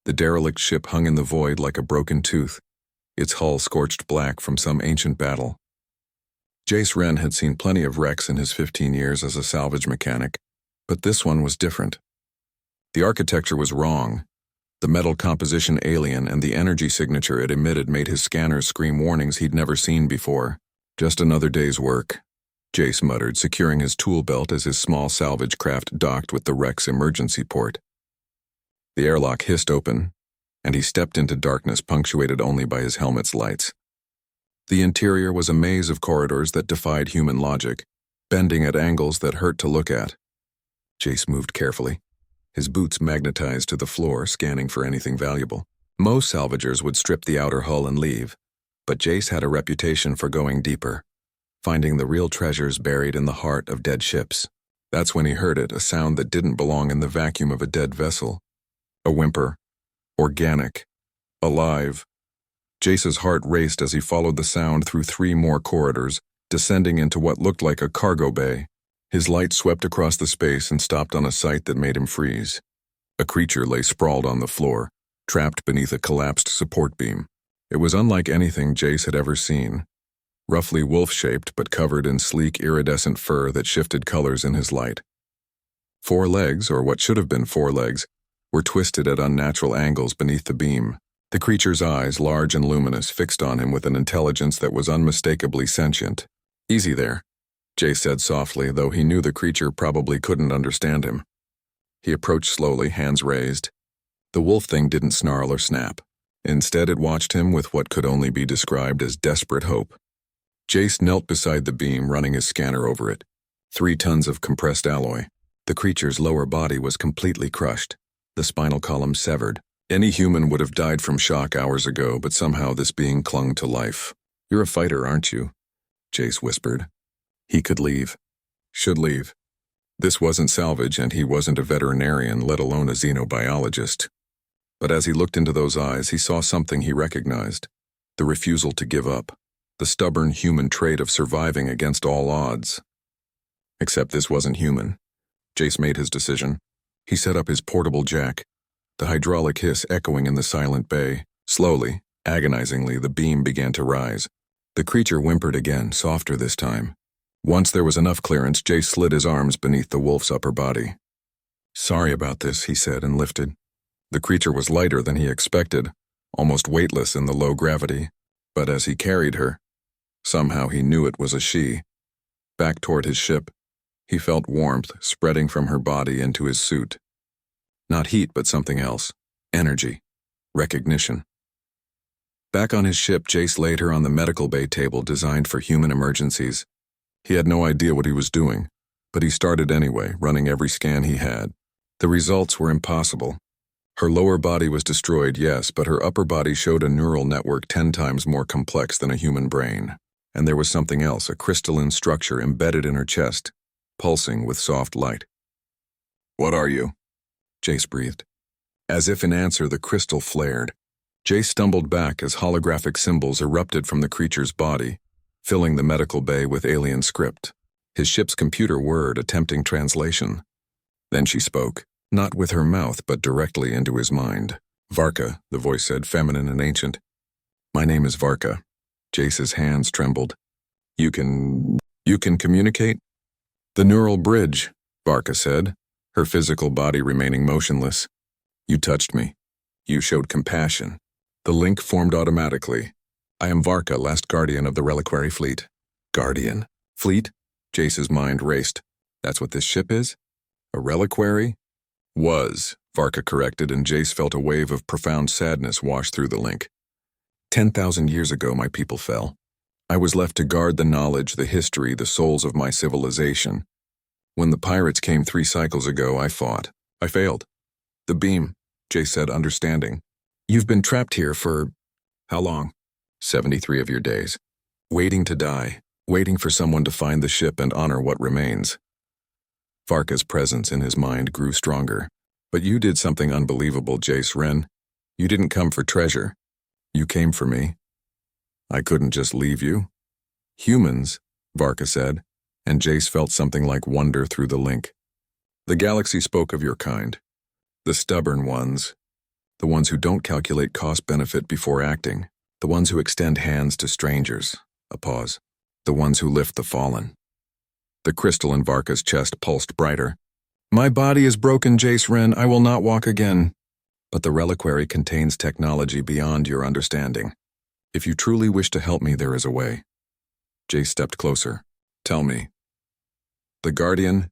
The derelict ship hung in the void like a broken tooth, its hull scorched black from some ancient battle. Jace Wren had seen plenty of wrecks in his 15 years as a salvage mechanic, but this one was different. The architecture was wrong. The metal composition alien, and the energy signature it emitted made his scanners scream warnings he'd never seen before. Just another day's work, Jace muttered, securing his tool belt as his small salvage craft docked with the wreck's emergency port. The airlock hissed open, and he stepped into darkness punctuated only by his helmet's lights. The interior was a maze of corridors that defied human logic, bending at angles that hurt to look at. Jace moved carefully, his boots magnetized to the floor, scanning for anything valuable. Most salvagers would strip the outer hull and leave, but Jace had a reputation for going deeper, finding the real treasures buried in the heart of dead ships. That's when he heard it, a sound that didn't belong in the vacuum of a dead vessel. A whimper. Organic. Alive. Jace's heart raced as he followed the sound through 3 more corridors, descending into what looked like a cargo bay. His light swept across the space and stopped on a sight that made him freeze. A creature lay sprawled on the floor, trapped beneath a collapsed support beam. It was unlike anything Jace had ever seen. Roughly wolf-shaped but covered in sleek iridescent fur that shifted colors in his light. 4 legs, or what should have been 4 legs, were twisted at unnatural angles beneath the beam. The creature's eyes, large and luminous, fixed on him with an intelligence that was unmistakably sentient. "Easy there," Jace said softly, though he knew the creature probably couldn't understand him. He approached slowly, hands raised. The wolf thing didn't snarl or snap. Instead, it watched him with what could only be described as desperate hope. Jace knelt beside the beam, running his scanner over it. 3 tons of compressed alloy. The creature's lower body was completely crushed, the spinal column severed. Any human would have died from shock hours ago, but somehow this being clung to life. "You're a fighter, aren't you?" Jace whispered. He could leave. Should leave. This wasn't salvage, and he wasn't a veterinarian, let alone a xenobiologist. But as he looked into those eyes, he saw something he recognized. The refusal to give up. The stubborn human trait of surviving against all odds. Except this wasn't human. Jace made his decision. He set up his portable jack, the hydraulic hiss echoing in the silent bay. Slowly, agonizingly, the beam began to rise. The creature whimpered again, softer this time. Once there was enough clearance, Jace slid his arms beneath the wolf's upper body. "Sorry about this," he said and lifted. The creature was lighter than he expected, almost weightless in the low gravity. But as he carried her, somehow he knew it was a she. Back toward his ship, he felt warmth spreading from her body into his suit. Not heat, but something else. Energy. Recognition. Back on his ship, Jace laid her on the medical bay table designed for human emergencies. He had no idea what he was doing, but he started anyway, running every scan he had. The results were impossible. Her lower body was destroyed, yes, but her upper body showed a neural network 10 times more complex than a human brain. And there was something else, a crystalline structure embedded in her chest, pulsing with soft light. "What are you?" Jace breathed. As if in answer, the crystal flared. Jace stumbled back as holographic symbols erupted from the creature's body, filling the medical bay with alien script. His ship's computer word attempting translation. Then she spoke, not with her mouth but directly into his mind. "Varka," the voice said, feminine and ancient. "My name is Varka." Jace's hands trembled. You can communicate?" "The neural bridge," Varka said, her physical body remaining motionless. "You touched me. You showed compassion. The link formed automatically. I am Varka, last guardian of the reliquary fleet." "Guardian? Fleet?" Jace's mind raced. "That's what this ship is? A reliquary?" "Was," Varka corrected, and Jace felt a wave of profound sadness wash through the link. 10,000 years ago my people fell. I was left to guard the knowledge, the history, the souls of my civilization. When the pirates came 3 cycles ago, I fought. I failed. The beam," Jace said, understanding. "You've been trapped here for how long?" 73 of your days. Waiting to die, waiting for someone to find the ship and honor what remains. Varka's presence in his mind grew stronger. "But you did something unbelievable, Jace Wren. You didn't come for treasure. You came for me. I couldn't just leave you." "Humans," Varka said, and Jace felt something like wonder through the link. "The galaxy spoke of your kind. The stubborn ones. The ones who don't calculate cost-benefit before acting. The ones who extend hands to strangers. A pause. The ones who lift the fallen. The crystal in Varka's chest pulsed brighter. My body is broken, Jace Wren. I will not walk again. But the reliquary contains technology beyond your understanding. If you truly wish to help me, there is a way. Jace stepped closer. Tell me. The Guardian,